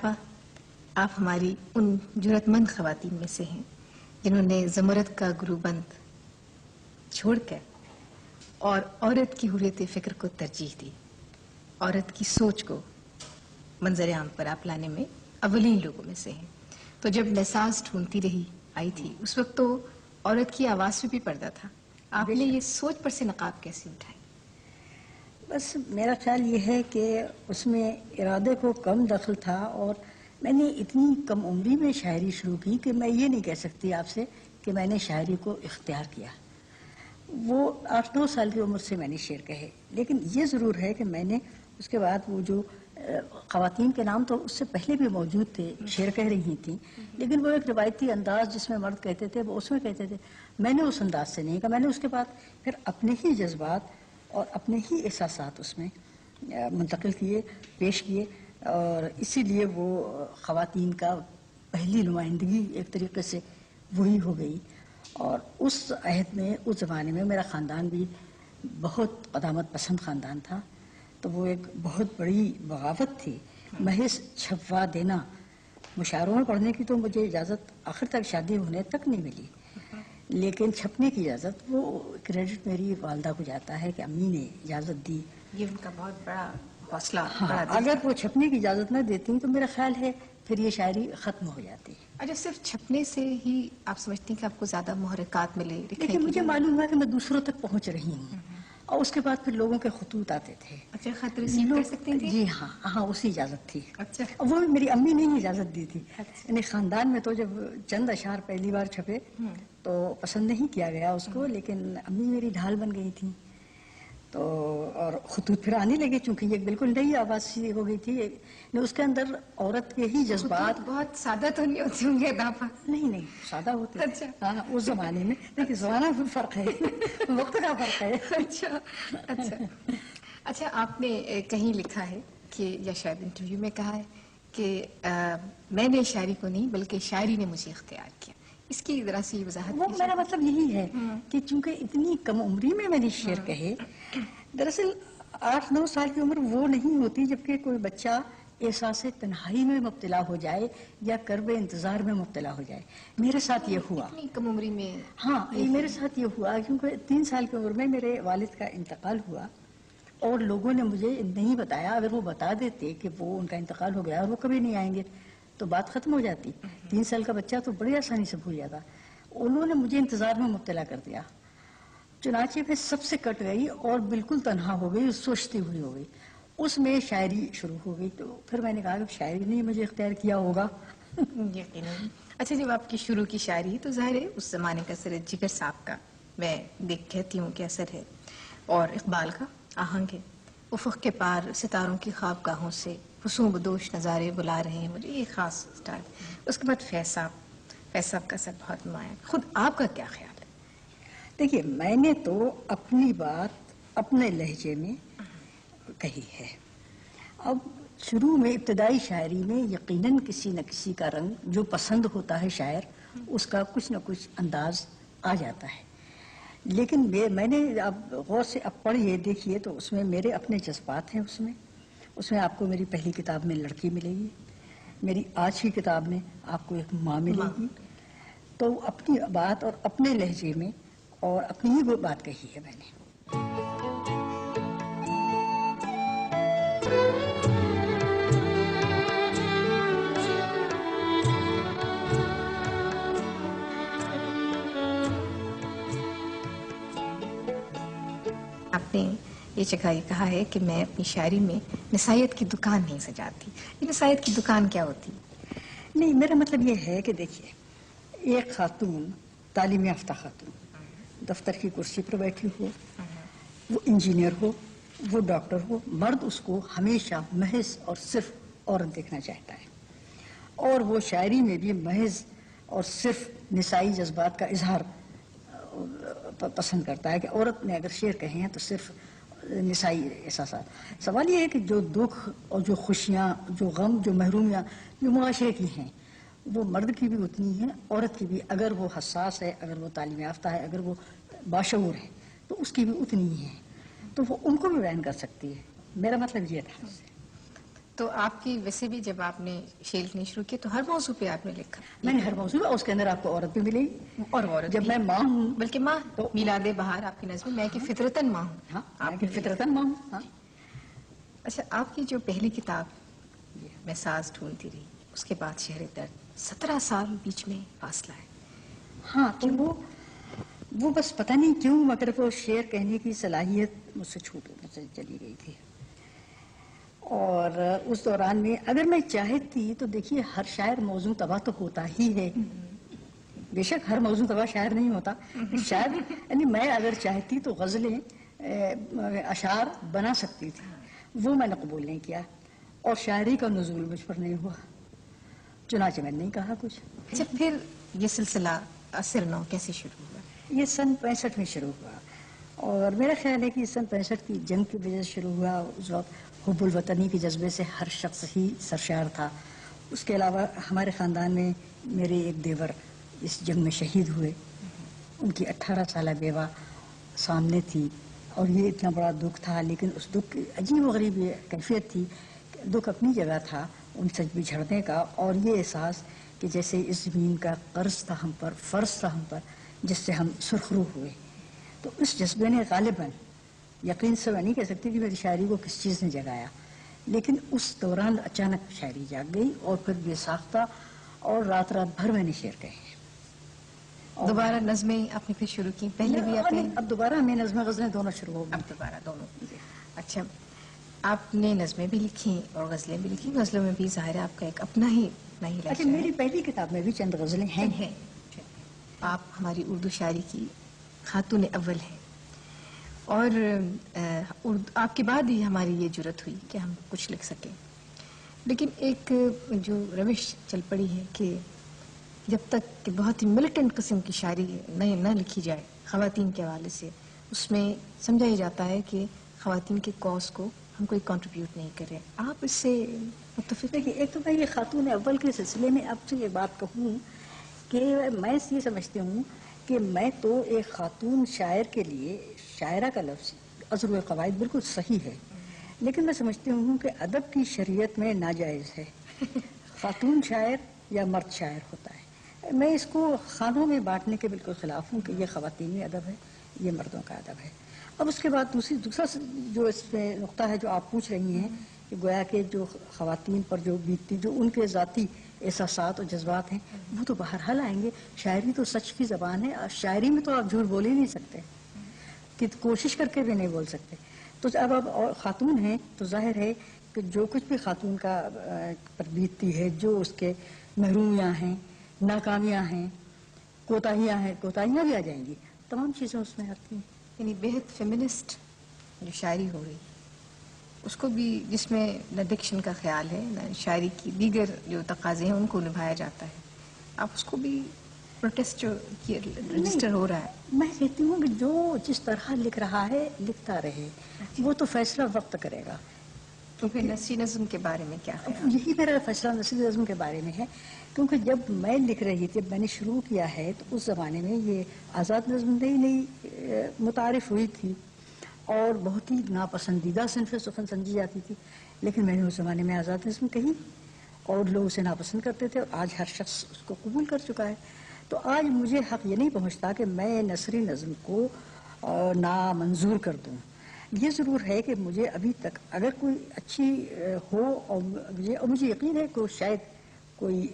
آفا، آپ ہماری ان جرأت مند خواتین میں سے ہیں جنہوں نے زمرد کا گروبند چھوڑ کر اور عورت کی حریت فکر کو ترجیح دی. عورت کی سوچ کو منظر عام پر آپ لانے میں اولین لوگوں میں سے ہیں. تو جب نساز ڈھونڈتی رہی آئی تھی اس وقت تو عورت کی آواز سے بھی پردہ تھا. آپ نے یہ سوچ پر سے نقاب کیسے اٹھائی؟ بس میرا خیال یہ ہے کہ اس میں ارادے کو کم دخل تھا، اور میں نے اتنی کم عمری میں شاعری شروع کی کہ میں یہ نہیں کہہ سکتی آپ سے کہ میں نے شاعری کو اختیار کیا. وہ 8-9 سال کی عمر سے میں نے شعر کہے، لیکن یہ ضرور ہے کہ میں نے اس کے بعد وہ جو خواتین کے نام تو اس سے پہلے بھی موجود تھے، شعر کہہ رہی تھیں، لیکن وہ ایک روایتی انداز جس میں مرد کہتے تھے وہ اس میں کہتے تھے. میں نے اس انداز سے نہیں کہا، میں نے اس کے بعد پھر اپنے ہی جذبات اور اپنے ہی احساسات اس میں منتقل کیے، پیش کیے، اور اسی لیے وہ خواتین کا پہلی نمائندگی ایک طریقے سے وہی ہو گئی. اور اس عہد میں، اس زمانے میں میرا خاندان بھی بہت قدامت پسند خاندان تھا، تو وہ ایک بہت بڑی بغاوت تھی. محض چھپوا دینا، مشاعروں میں پڑھنے کی تو مجھے اجازت آخر تک شادی ہونے تک نہیں ملی، لیکن چھپنے کی اجازت، وہ کریڈٹ میری والدہ کو جاتا ہے کہ امی نے اجازت دی. یہ ان کا بہت بڑا حوصلہ. اگر وہ چھپنے کی اجازت نہ دیتی تو میرا خیال ہے پھر یہ شاعری ختم ہو جاتی. اچھا، صرف چھپنے سے ہی آپ سمجھتی ہیں کہ آپ کو زیادہ محرکات ملے؟ لیکن مجھے معلوم ہوا کہ میں دوسروں تک پہنچ رہی ہوں، اور اس کے بعد پھر لوگوں کے خطوط آتے تھے. اچھا، خط ریسیو کر سکتی تھی؟ جی ہاں، اسی اجازت تھی. اچھا، وہ بھی میری امی نے ہی اجازت دی تھی. یعنی خاندان میں تو جب چند اشعار پہلی بار چھپے تو پسند نہیں کیا گیا اس کو، لیکن امی میری ڈھال بن گئی تھی. تو اور خطوط پھر آنے لگے، چونکہ یہ بالکل نئی آواز سی ہو گئی تھی. اس کے اندر عورت کے ہی جذبات. بہت سادہ تو نہیں ہوتی ہوں گے اضافہ؟ نہیں، سادہ ہوتے. اچھا. ہاں، اس زمانے میں دیکھیے زمانہ بھی فرق ہے، وقت کا فرق ہے. اچھا، آپ نے کہیں لکھا ہے کہ یا شاید انٹرویو میں کہا ہے کہ میں نے شاعری کو نہیں بلکہ شاعری نے مجھے اختیار کیا. اس کی ذرا سی وضاحت. وہ میرا مطلب یہی ہے کہ چونکہ اتنی کم عمری میں نے شعر کہے، دراصل 8-9 سال کی عمر وہ نہیں ہوتی جبکہ کوئی بچہ احساس تنہائی میں مبتلا ہو جائے یا کرب انتظار میں مبتلا ہو جائے. میرے ساتھ یہ ہوا. اتنی کم عمری میں؟ ہاں، میرے ساتھ یہ ہوا کیونکہ 3 سال کی عمر میں میرے والد کا انتقال ہوا، اور لوگوں نے مجھے نہیں بتایا. اگر وہ بتا دیتے کہ وہ ان کا انتقال ہو گیا اور وہ کبھی نہیں آئیں گے تو بات ختم ہو جاتی. 3 سال کا بچہ تو بڑی آسانی سے بھول جاتا. انہوں نے مجھے انتظار میں مبتلا کر دیا، چنانچہ میں سب سے کٹ گئی اور بالکل تنہا ہو گئی، سوچتی ہوئی ہو گئی. اس میں شاعری شروع ہو گئی. تو پھر میں نے کہا کہ شاعری نے مجھے اختیار کیا ہوگا. یقیناً. اچھا، جب آپ کی شروع کی شاعری تو ظاہر ہے اس زمانے کا اثر جگر صاحب کا میں کہتی ہوں کہ اثر ہے، اور اقبال کا آہنگ ہے. افق کے پار ستاروں کی خوابگاہوں سے حسوں بدوش نظارے بلا رہے ہیں مجھے، یہ خاص سٹائل. اس کے بعد فیض صاحب کا اثر بہت نمایاں. خود آپ کا کیا خیال ہے؟ دیکھیے، میں نے تو اپنی بات اپنے لہجے میں کہی ہے. اب شروع میں ابتدائی شاعری میں یقیناً کسی نہ کسی کا رنگ جو پسند ہوتا ہے شاعر، اس کا کچھ نہ کچھ انداز آ جاتا ہے. لیکن میں نے اب غور سے اب پڑھیے دیکھیے تو اس میں میرے اپنے جذبات ہیں. اس میں آپ کو میری پہلی کتاب میں لڑکی ملے گی، میری آج کی کتاب میں آپ کو ایک ماں ملے گی. تو اپنی بات اور اپنے لہجے میں اور اپنی ہی وہ بات کہی ہے میں نے. آپ نے یہ جگہ یہ کہا ہے کہ میں اپنی شاعری میں نسائیت کی دکان نہیں سجاتی. یہ نسائیت کی دکان کیا ہوتی؟ نہیں، میرا مطلب یہ ہے کہ دیکھیے، ایک خاتون، تعلیم یافتہ خاتون، دفتر کی کرسی پر بیٹھی ہو، وہ انجینئر ہو، وہ ڈاکٹر ہو، مرد اس کو ہمیشہ محض اور صرف عورت دیکھنا چاہتا ہے. اور وہ شاعری میں بھی محض اور صرف نسائی جذبات کا اظہار پسند کرتا ہے کہ عورت نے اگر شعر کہے ہیں تو صرف نسائی احساسات. سوال یہ ہے کہ جو دکھ اور جو خوشیاں، جو غم، جو محرومیاں جو معاشرے کی ہیں، وہ مرد کی بھی اتنی ہیں، عورت کی بھی. اگر وہ حساس ہے، اگر وہ تعلیم یافتہ ہے، اگر وہ باشعور ہے تو اس کی بھی اتنی ہی ہے. تو وہ ان کو بھی بیان کر سکتی ہے. میرا مطلب یہ تھا. تو آپ کی ویسے بھی جب آپ نے شعر لکھنے شروع کیے تو ہر موضوع پہ آپ نے لکھا؟ میں نے ہر موضوع اس کے اندر آپ کو عورت بھی ملے گی، اور عورت جب بھی، میں ماں ہوں، بلکہ ماں تو میلاد بہار آپ کی نظم میں کہ فطرتاً ماں ہوں. ہاں آپ میں کہ نے فطرتاً ماں ہوں. ہاں اچھا، آپ کی جو پہلی کتاب میں ساز ڈھونڈتی رہی، اس کے بعد شہر درد، 17 سال بیچ میں فاصلہ ہے. ہاں، تو وہ بس پتہ نہیں کیوں مگر وہ شعر کہنے کی صلاحیت مجھ سے چلی گئی تھی. اور اس دوران میں اگر میں چاہتی تو دیکھیے ہر شاعر موضوع طبع تو ہوتا ہی ہے، بے شک ہر موضوع طبع شاعر نہیں ہوتا. شاید یعنی میں اگر چاہتی تو غزلیں اشعار بنا سکتی تھی، وہ میں نے قبول نہیں کیا اور شاعری کا نزول مجھ پر نہیں ہوا، چنانچہ میں نے نہیں کہا کچھ. اچھا، پھر یہ سلسلہ اثر نو کیسے شروع ہوا؟ یہ سن 65 میں شروع ہوا اور میرا خیال ہے کہ سن 65 کی جنگ کی وجہ سے شروع ہوا. اس وقت حب الوطنی کے جذبے سے ہر شخص ہی سرشار تھا. اس کے علاوہ ہمارے خاندان میں میرے ایک دیور اس جنگ میں شہید ہوئے، ان کی 18 سالہ بیوہ سامنے تھی اور یہ اتنا بڑا دکھ تھا. لیکن اس دکھ کی عجیب و غریب یہ کیفیت تھی کہ دکھ اپنی جگہ تھا ان سے بچھڑنے کا، اور یہ احساس کہ جیسے اس زمین کا قرض تھا ہم پر، فرض تھا ہم پر، جس سے ہم سرخرو ہوئے. تو اس جذبے نے غالباً، یقین سے میں نہیں کہہ سکتی کہ میری شاعری کو کس چیز نے جگایا، لیکن اس دوران اچانک شاعری جاگ گئی اور پھر بے ساختہ اور رات بھر میں نے شعر کہے. دوبارہ نظمیں آپ نے پھر شروع کی؟ پہلے بھی آپ نے؟ اب دوبارہ میں نظمیں غزلیں دونوں شروع ہو گئی. اب دوبارہ دونوں. اچھا، آپ نے نظمیں بھی لکھی اور غزلیں بھی لکھی. غزلوں میں بھی ظاہر ہے آپ کا ایک اپنا ہی لہجہ اچھا، میری پہلی کتاب میں بھی چند غزلیں ہیں. آپ ہماری اردو شاعری کی خاتون اول ہیں، اور آپ کے بعد ہی ہماری یہ جرت ہوئی کہ ہم کچھ لکھ سکیں. لیکن ایک جو روش چل پڑی ہے کہ جب تک کہ بہت ہی ملیٹنٹ قسم کی شاعری نہ لکھی جائے خواتین کے حوالے سے، اس میں سمجھا ہی جاتا ہے کہ خواتین کے کاز کو ہم کوئی کنٹریبیوٹ نہیں کر رہے. آپ اس سے متفق؟ دیکھیے، ایک تو میں یہ خاتون اول کے سلسلے میں آپ سے یہ بات کہوں کہ میں یہ سمجھتی ہوں کہ میں تو ایک خاتون شاعر کے لیے شاعرہ کا لفظ عذر القواعد بالکل صحیح ہے، لیکن میں سمجھتی ہوں کہ ادب کی شریعت میں ناجائز ہے خاتون شاعر یا مرد شاعر ہوتا ہے. میں اس کو خانوں میں بانٹنے کے بالکل خلاف ہوں کہ یہ خواتینی ادب ہے، یہ مردوں کا ادب ہے. اب اس کے بعد دوسرا جو اس میں نقطہ ہے جو آپ پوچھ رہی ہیں کہ گویا کہ جو خواتین پر جو بیتتی، جو ان کے ذاتی احساسات اور جذبات ہیں، وہ تو بہرحال آئیں گے. شاعری تو سچ کی زبان ہے اور شاعری میں تو آپ جھوٹ بول ہی نہیں سکتے، کہ کوشش کر کے بھی نہیں بول سکتے. تو اب خاتون ہیں تو ظاہر ہے کہ جو کچھ بھی خاتون کا پر بیتتی ہے، جو اس کے محرومیاں ہیں، ناکامیاں ہیں، کوتاہیاں بھی آ جائیں گی، تمام چیزیں اس میں آتی ہیں. یعنی بہت فیمنسٹ جو شاعری ہو رہی اس کو بھی، جس میں نہ ڈکشن کا خیال ہے نہ شاعری کی دیگر جو تقاضے ہیں ان کو نبھایا جاتا ہے، آپ اس کو بھی پروٹیسٹ جو رجسٹر ہو رہا ہے؟ میں کہتی ہوں کہ جو جس طرح لکھ رہا ہے لکھتا رہے، وہ تو فیصلہ وقت کرے گا. تو پھر نثری نظم کے بارے میں کیا خیال؟ یہی میرا فیصلہ نثری نظم کے بارے میں ہے، کیونکہ جب میں لکھ رہی تھی، میں نے شروع کیا ہے تو اس زمانے میں یہ آزاد نظم نئی متعارف ہوئی تھی اور بہت ہی ناپسندیدہ صنف سخن سمجھی جاتی تھی. لیکن میں نے اس زمانے میں آزاد نظم کہی اور لوگ اسے ناپسند کرتے تھے، اور آج ہر شخص اس کو قبول کر چکا ہے. تو آج مجھے حق یہ نہیں پہنچتا کہ میں نثری نظم کو نامنظور کر دوں. یہ ضرور ہے کہ مجھے ابھی تک اگر کوئی اچھی ہو، اور مجھے یقین ہے کہ شاید کوئی